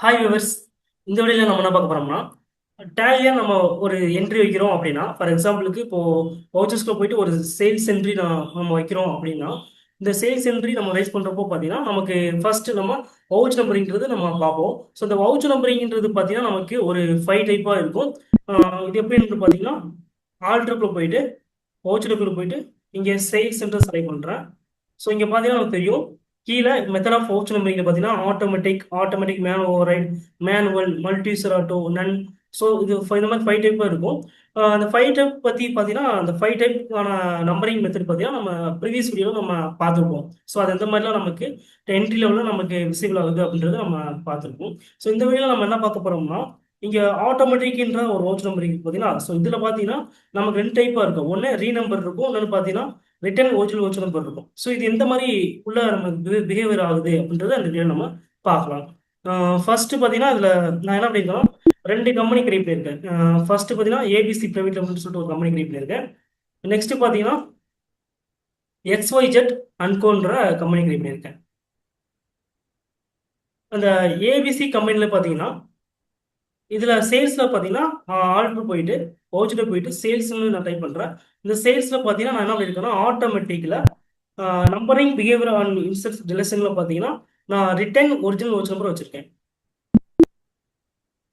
Hi viewers. இந்த வீடியோல நம்ம என்ன பார்க்க போறோம்னா, டேலியா நம்ம ஒரு என்ட்ரி வைக்கிறோம் அப்படின்னா, ஃபார் எக்ஸாம்பிளுக்கு இப்போ வவுச்சர்ஸ்க்குள்ள போயிட்டு ஒரு சேல்ஸ் என்ட்ரி நம்ம வைக்கிறோம் அப்படின்னா, இந்த சேல்ஸ் என்ட்ரி நம்ம ரைஸ் பண்றப்போ பார்த்தீங்கன்னா, நமக்கு ஃபர்ஸ்ட் நம்ம வவுச் நம்பரிங்கிறது நம்ம பார்ப்போம். ஸோ இந்த வவுச் நம்பரிங்கிறது பார்த்தீங்கன்னா, நமக்கு ஒரு 5 டைப்பா இருக்கும். இது எப்படின்னு பார்த்தீங்கன்னா, ஆல்டருக்குள்ள போயிட்டு வவுச்சருக்குள்ள போயிட்டு இங்கே சேல்ஸ் சென்டர் செலக்ட் பண்றேன். ஸோ இங்க பார்த்தீங்கன்னா நமக்கு தெரியும். கீழே மெத்தட் ஆஃப் வவுச்சர் நம்பரிங்ல பார்த்தீங்கன்னா automatic man overwrite, manual, multi செராட்டோ, நன். ஸோ இந்த மாதிரி 5 டைப் இருக்கும். அந்த 5 டைப் பத்தி பார்த்தீங்கன்னா, அந்த 5 டைப்பான நம்பரிங் மெத்தட் பார்த்தீங்கன்னா நம்ம ப்ரீவியஸ் வீடியோவில் நம்ம பார்த்துருப்போம். ஸோ அது எந்த மாதிரிலாம் நமக்கு என்ட்ரி லெவலில் நமக்கு விசிபிள் ஆகுது அப்படின்றத நம்ம பார்த்துருப்போம். ஸோ இந்த வீடியோவில் நம்ம என்ன பார்க்க போறோம்னா, இங்க ஆட்டோமேட்டிக்ன்ற ஒரு வவுச்சர் நம்பரிங் பார்த்தீங்கன்னா, ஸோ இதுல பார்த்தீங்கன்னா நமக்கு 2 டைப்பா இருக்கும். ஒன்று ரீநம்பர் இருக்கும், இன்னொன்று பார்த்தீங்கன்னா ரிட்டர்ன் ஒரிஜினல் வவுச்சர் நம்பர் இருக்கும். ஸோ இது எந்த மாதிரி உள்ள நம்ம பிஹேவியர் ஆகுது அப்படின்றத அந்த வீடியோ நம்ம பார்க்கலாம். ஃபர்ஸ்ட் பார்த்தீங்கன்னா இதுல நான் என்ன பண்ணியிருக்கேன்னா, 2 கம்பெனி கிரியேட் பண்ணியிருக்கேன். ஃபர்ஸ்ட் பார்த்தீங்கன்னா ஏபிசி பிரைவேட் லிமிடெட் சொல்லிட்டு ஒரு கம்பெனி கிரியேட் பண்ணியிருக்கேன். நெக்ஸ்ட் பார்த்தீங்கன்னா XYZ அன்கோன்ற கம்பெனி கிரியேட் பண்ணியிருக்கேன். அந்த ஏபிசி கம்பெனில பார்த்தீங்கன்னா, இதுல சேல்ஸ்ல பார்த்தீங்கன்னா ஆர்டர் போயிட்டு வவுச்சர் போயிட்டு சேல்ஸ்னு நான் டைப் பண்றேன். இந்த சேல்ஸ்ல பார்த்தீங்கன்னா நான் என்ன பண்ணியிருக்கேன்னா, ஆட்டோமேட்டிக்ல நம்பரிங் பிஹேவியர் ஆன் இன்செர்ட் ரிலேஷன்ல பார்த்தீங்கன்னா நான் ரிட்டர்ன் ஒரிஜினல் வவுச்சர் நம்பர் வச்சிருக்கேன்.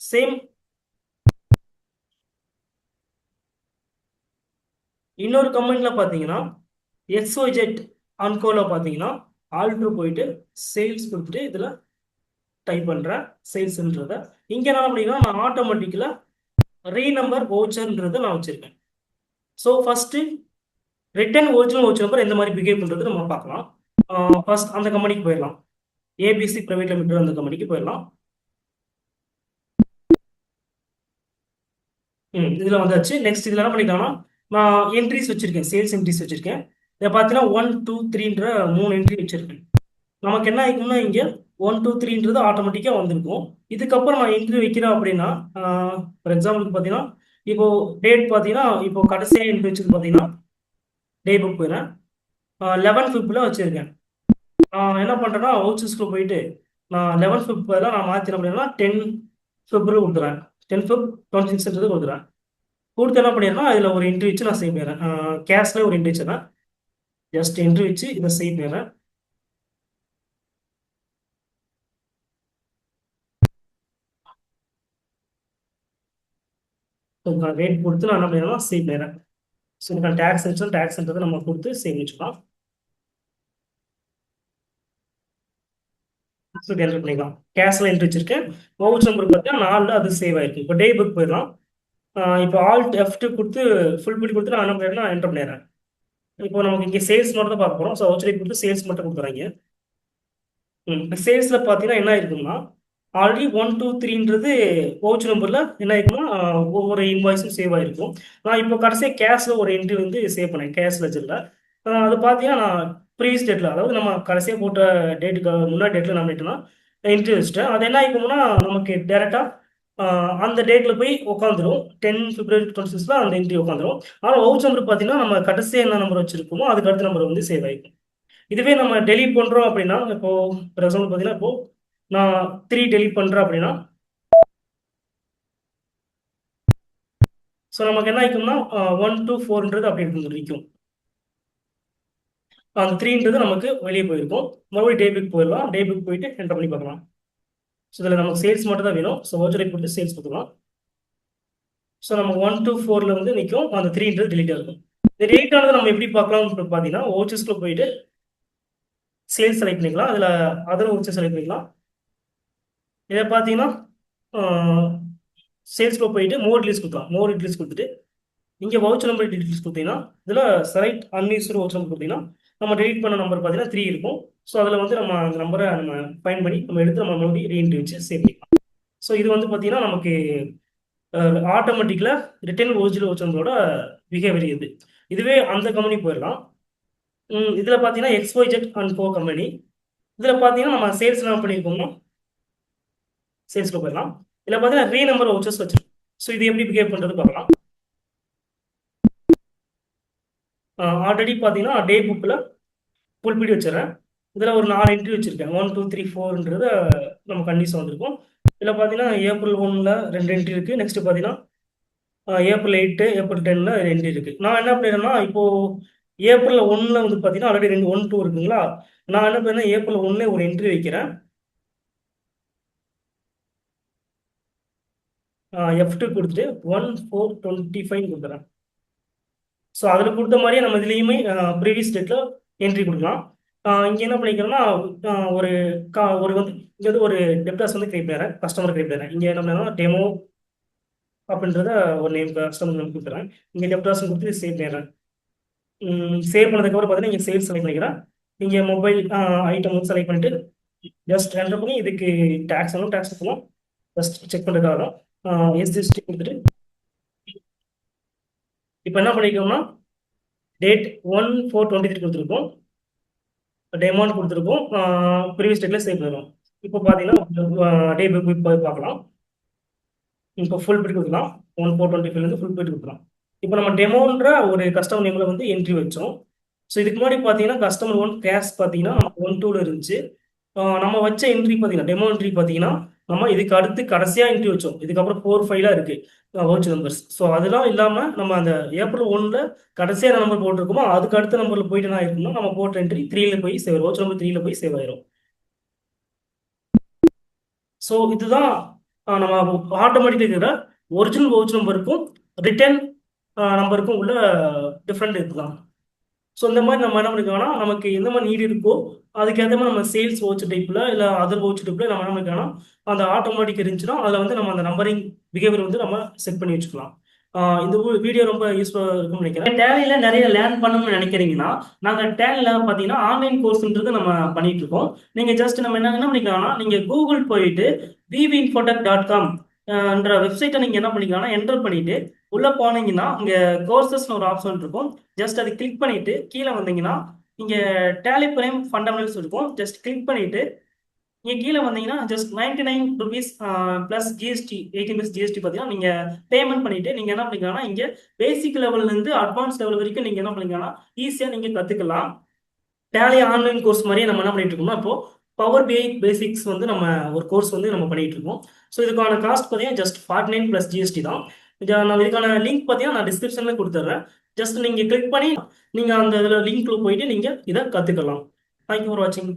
சேம் இன்னொரு கமெண்ட்ல பார்த்தீங்கன்னா XYZ அன்கோல பார்த்தீங்கன்னா ஆல்டர் போயிட்டு சேல்ஸ் கொடுத்துட்டு இதில் டைப் பண்ணுறேன் சேல்ஸ்ன்றத. இங்கே என்ன அப்படின்னா நான் ஆட்டோமேட்டிக்கில் ரீநம்பர் வவுச்சர்ன்றதை நான் வச்சிருக்கேன். So first return original voucher number எந்த மாதிரி பிஹேவ் பண்ணுறது நம்ம பார்க்கலாம். ஃபர்ஸ்ட் அந்த கம்பெனிக்கு போயிடலாம். ஏபிசி பிரைவேட் லிமிடெட் அந்த கம்பெனிக்கு போயிடலாம். இதில் வந்தாச்சு. நெக்ஸ்ட் இதில் என்ன பண்ணிக்கலாம்னா, நான் என்ட்ரிஸ் வச்சிருக்கேன், சேல்ஸ் என்ட்ரிஸ் வச்சிருக்கேன். இதை பார்த்தீங்கன்னா 1 2 3ன்ற 3 என்ட்ரி வச்சிருக்கேன். நமக்கு என்ன ஆயிக்கும்னா இங்கே 1 2 3ன்றது ஆட்டோமேட்டிக்காக வந்திருக்கும். இதுக்கப்புறம் நான் என்ட்ரி வைக்கிறேன் அப்படின்னா, ஃபார் எக்ஸாம்பிளுக்கு பார்த்தீங்கன்னா இப்போ டேட் பார்த்தீங்கன்னா இப்போ கடைசியாக என்ட்ரி வச்சது பார்த்தீங்கன்னா டே புக் போயிடுறேன். 11 ஃபிப்ல வச்சிருக்கேன். நான் என்ன பண்ணுறேன்னா வவுச்சர்ஸ்க்குள்ள போயிட்டு நான் 11 ஃபிப் பதிலாக நான் மாற்றினேன் அப்படின்னா 10 ஃபிப்ரவரி கொடுத்துறேன். 10 ஃபிப் 26ன்றது கொடுத்துறேன். கொடுத்து என்ன பண்ணிடுறேன்னா அதில் ஒரு என்ட்ரி வச்சு நான் சேவ் பண்ணிடுறேன். கேஷ்ல ஒரு என்ட்ரி வச்சுறேன். ஜஸ்ட் என்ட்ரி வச்சு இதை சேவ் பண்ணிடுறேன். ரேட் கொடுத்து நான் என்ன பண்ணிடுறேன்னா சேவ் பண்ணிடுறேன். ஸோ இதுக்கான டேக்ஸ்ன்றதை நம்ம கொடுத்து சேவ் வச்சுக்கலாம். என்ட்ரி பண்ணிக்கலாம். கேஷ்ல என்ட்ரி வச்சிருக்கேன். வவுச்சர் நம்பர் பார்த்தீங்கன்னா 4 அது சேவ் ஆயிருக்கு. இப்போ டே புக் போயிடலாம். இப்போ ஆல்ட் F2 கொடுத்து ஃபுல் பில் கொடுத்து நான் என்ன பண்ணிடுறேன்னா என்டர் பண்ணிடுறேன். இப்போ நமக்கு இங்கே சேல்ஸ் மட்டும் தான் பார்க்க போகிறோம். ஸோ வவுச்சர் கொடுத்து சேல்ஸ் மட்டும் கொடுத்துறாங்க. சேல்ஸ்ல பார்த்தீங்கன்னா என்ன இருக்குன்னா ஆல்ரெடி 1 2 3ன்றது வவுச்சர் நம்பர்ல என்ன ஆயிருக்குன்னா ஒவ்வொரு இன்வாய்ஸும் சேவ் ஆயிருக்கும். நான் இப்போ கடைசியாக கேஷ்ல ஒரு என்ட்ரி வந்து சேவ் பண்ணேன் கேஷ் லெஜர்ல. அது பார்த்தீங்கன்னா நான் ப்ரீவியஸ் டேட்ல, அதாவது நம்ம கடைசியாக போட்ட டேட்டுக்கு முன்னாடி டேட்ல நான் பண்ணிட்டேன்னா என்ட்ரி வச்சுட்டேன். அது என்ன ஆயிருக்கும்னா நமக்கு டேரெக்டா அந்த டேட்ல போய் உட்காந்துரும். 10 பிப்ரவரி 26ல அந்த என்ட்ரி உட்காந்துரும். ஆனால் வவுச்சர் நம்பர் பார்த்தீங்கன்னா நம்ம கடைசியாக என்ன நம்பர் வச்சிருக்கோமோ அதுக்கு அடுத்த நம்பர் வந்து சேவ் ஆயிருக்கும். இதுவே நம்ம டெலீட் பண்றோம் அப்படின்னா, இப்போ ஃபார் எக்ஸாம்பிள் பார்த்தீங்கன்னா இப்போ நான் 3 டெலீட் பண்றேன் அப்படின்னா, ஸோ நமக்கு என்ன ஆயிக்கும்னா 1 2 4ன்றது அப்படி நிற்கும். அந்த 3ன்றது நமக்கு வெளியே போயிருக்கும். மறுபடியும் டே புக் போயிடலாம். டே புக் போயிட்டு என்டர் பண்ணி பார்க்கலாம். ஸோ இதில் நமக்கு சேல்ஸ் மட்டும் தான் வேணும். ஸோ வவுச்சரை கொடுத்து சேல்ஸ் கொடுக்கலாம். ஸோ நம்ம 1 2 4ல வந்து நிற்கும். அந்த 3ன்றது டெலீட் ஆகும். இந்த டெலீட் ஆனது நம்ம எப்படி பார்க்கலாம்னு பார்த்தீங்கன்னா, வவுச்சர்ஸ்க்குள்ள போயிட்டு சேல்ஸ் செலக்ட் பண்ணிக்கலாம். அதில் அதர் வவுச்சர் செலக்ட் பண்ணிக்கலாம். இதை பார்த்தீங்கன்னா சேல்ஸ்க்குள்ள போயிட்டு மோர் டீல்ஸ் கொடுக்கலாம். மோர் டீல்ஸ் கொடுத்துட்டு இங்கே வவுச்சர் நம்பர் டீட்டெயில்ஸ் கொடுத்தீங்கன்னா இதில் செலக்ட் அன்யூஸ்டு வவுச்சர் நம்பர் கொடுத்தீங்கன்னா நம்ம டெலிட் பண்ண நம்பர் பார்த்தீங்கன்னா 3 இருக்கும். ஸோ அதில் வந்து நம்ம அந்த நம்பரை நம்ம ஃபைன் பண்ணி நம்ம எடுத்து நம்ம மறுபடியும் ரீஎன்ட்ரி வச்சு சேவ் பண்ணிக்கலாம். ஸோ இது வந்து பார்த்தீங்கன்னா நமக்கு ஆட்டோமேட்டிக்கில் ரிட்டர்ன் ஒரிஜினல் வவுச்சர் நம்பரோட பிஹேவியர் இது. இதுவே அந்த கம்பெனி போயிடலாம். இதில் பார்த்தீங்கன்னா XYZ அண்ட் கோ கம்பெனி. இதில் பார்த்தீங்கன்னா நம்ம சேல்ஸ் என்ன பண்ணியிருக்கோம்னா சேல்ஸ்க்கு போயிடலாம். இதில் பார்த்தீங்கன்னா ரீநம்பர் வவுச்சர்ஸ் வச்சிருக்கோம். ஸோ இது எப்படி பிஹேவ் பண்ணுறது பார்க்கலாம். ஆல்ரெடி பார்த்தீங்கன்னா டே புக்கில் ஃபுல் பீடி வச்சிடறேன். இதில் ஒரு 4 என்ட்ரி வச்சிருக்கேன். 1 2 3 4ன்றது நம்ம கண்டிஷன் வந்திருக்கும். இதில் பார்த்தீங்கன்னா ஏப்ரல் 1ல் 2 என்ட்ரி இருக்குது. நெக்ஸ்ட் பார்த்தீங்கன்னா ஏப்ரல் 8, ஏப்ரல் 10ல் என்ட்ரி இருக்குது. நான் என்ன பண்ணிடுறேன்னா இப்போ ஏப்ரல் 1ல் வந்து பார்த்தீங்கன்னா ஆல்ரெடி 1, 2 இருக்குங்களா. நான் என்ன பண்ணேன், ஏப்ரல் 1லே ஒரு என்ட்ரி வைக்கிறேன். F2 கொடுத்துட்டு 1/4/25 கொடுக்குறேன். ஸோ அதில் கொடுத்த மாதிரியே நம்ம இதுலேயுமே ப்ரீவியஸ் டேட்டில் என்ட்ரி கொடுக்கலாம். இங்கே என்ன பண்ணிக்கிறோம்னா ஒரு ஒரு வந்து இங்கே வந்து ஒரு டெப்டாஸ் வந்து கிரியேட் பண்ணுறேன், கஸ்டமர் கிரியேட் பண்ணுறேன். இங்கே என்ன பண்ணா டெமோ அப்படின்றத ஒரு நேம் கஸ்டமர் நேம் கொடுத்துறேன். இங்கே டெப்டாஸ் கொடுத்து சேவ் பண்ணிடுறேன். சேவ் பண்ணதுக்கப்புறம் பார்த்தீங்கன்னா இங்கே சேல்ஸ் செலக்ட் பண்ணிக்கிறேன். இங்கே மொபைல் ஐட்டம் வந்து செலக்ட் பண்ணிட்டு ஜஸ்ட் என்டர் பண்ணி இதுக்கு டேக்ஸ் வேணும், டேக்ஸ் இருக்கணும், ஜஸ்ட் செக் பண்ணுறதுக்காக தான் எஸ்ஜிஎஸ்டி கொடுத்துட்டு இப்போ என்ன பண்ணிக்கோம்னா டேட் 1/4/23 கொடுத்துருக்கோம், டேமான்னு கொடுத்துருக்கோம், ப்ரீவியஸ் டேட்டில் சேவ் பண்ணிடுறோம். இப்போ பார்த்தீங்கன்னா டே புக் போய் பார்க்கலாம். இப்போ ஃபுல் பிட் கொடுக்கலாம். 1/4/25 ஃபுல் பிட் கொடுக்கலாம். இப்போ நம்ம டெமோன்ற ஒரு கஸ்டமர் நேமில் வந்து என்ட்ரி வச்சோம். ஸோ இதுக்கு முன்னாடி பார்த்தீங்கன்னா கஸ்டமர் 1 கேஷ் பார்த்தீங்கன்னா 1/2ல இருந்துச்சு. நம்ம வச்ச என்ட்ரி பார்த்தீங்கன்னா டெமோ என்ட்ரி பார்த்தீங்கன்னா நம்ம இதுக்கு அடுத்து கடைசியாக என்ட்ரி வச்சோம். இதுக்கப்புறம் 4, 5 இருக்கு வவுச்சர் நம்பர்ஸ். ஸோ அதெல்லாம் இல்லாமல் நம்ம அந்த ஏப்ரல் 1ல் கடைசியாக நம்பர் போட்டிருக்கோமோ அதுக்கு அடுத்த நம்பரில் போயிட்டு என்ன ஆயிருக்குன்னா நம்ம போட்ட என்ட்ரி 3ல போய் சேவ், வவுச்சர் நம்பர் 3ல போய் சேவ் ஆயிரும். ஸோ இதுதான் நம்ம ஆட்டோமேட்டிக் இருக்கிற ஒரிஜினல் வவுச்சர் நம்பருக்கும் ரிட்டர்ன் நம்பருக்கும் உள்ள டிஃப்ரெண்ட் இதுதான். ஸோ இந்த மாதிரி நம்ம என்ன பண்ணிக்கலாம்னா நமக்கு எந்த மாதிரி நீட் இருக்கோ அதுக்கேற்ற மாதிரி நம்ம சேல்ஸ் வவுச்சர் டைப்பில் இல்லை அதர் வவுச்சர் டைப்பில் நம்ம என்ன பண்ணிக்கலாம், அந்த ஆட்டோமேட்டிக் இருந்துச்சுன்னா அதில் வந்து நம்ம அந்த நம்பரிங் பிஹேவியர் வந்து நம்ம செட் பண்ணி வச்சுக்கலாம். இந்த வீடியோ ரொம்ப யூஸ்ஃபுல்லாக இருக்கும்னு நினைக்கிறேன். டேலியில் நிறைய லேர்ன் பண்ணணும்னு நினைக்கிறீங்கன்னா நாங்கள் டேலியில் பார்த்தீங்கன்னா ஆன்லைன் கோர்ஸ்ன்றது நம்ம பண்ணிட்டு இருக்கோம். நீங்கள் ஜஸ்ட் நம்ம என்ன பண்ணிக்கலாம்னா நீங்கள் கூகுள் போயிட்டு vvinfotech.com என்ற வெப்சைட்டை நீங்கள் என்ன பண்ணிக்கலாம்னா என்டர் பண்ணிட்டு உள்ள போனீங்கன்னா இங்க கோர்சஸ்னு ஒரு ஆப்ஷன் இருக்கும். ஜஸ்ட் அதை கிளிக் பண்ணிட்டு கீழே வந்தீங்கன்னா இங்க டேலி பிரைம் ஃபண்டமெண்டல்ஸ் இருக்கும். ஜஸ்ட் கிளிக் பண்ணிட்டு இங்க கீழே வந்தீங்கன்னா just 99 rupees plus GST 18 GST பார்த்தீங்கன்னா நீங்க பேமெண்ட் பண்ணிட்டு நீங்க என்ன பண்ணிக்கலாம்னா இங்க பேசிக் லெவல்ல இருந்து அட்வான்ஸ் லெவல் வரைக்கும் நீங்க என்ன பண்ணிக்கலாம்னா ஈஸியா நீங்க கத்துக்கலாம். டேலி ஆன்லைன் கோர்ஸ் மாதிரியே நம்ம என்ன பண்ணிட்டு இருக்கோம்னா இப்போ பவர் பிஐ பேசிக்ஸ் வந்து நம்ம ஒரு கோர்ஸ் வந்து நம்ம பண்ணிட்டு இருக்கோம். ஸோ இதுக்கான காஸ்ட் பார்த்தீங்கன்னா ஜஸ்ட் 49 பிளஸ் ஜிஎஸ்டி தான். நான் இதுக்கான லிங்க் பார்த்தீங்கன்னா நான் டிஸ்கிரிப்ஷன்ல கொடுத்துட்றேன். ஜஸ்ட் நீங்க கிளிக் பண்ணி நீங்க அந்த இதில் லிங்க்ல போயிட்டு நீங்க இதை கத்துக்கலாம். தேங்க்யூ ஃபார் வாட்சிங்.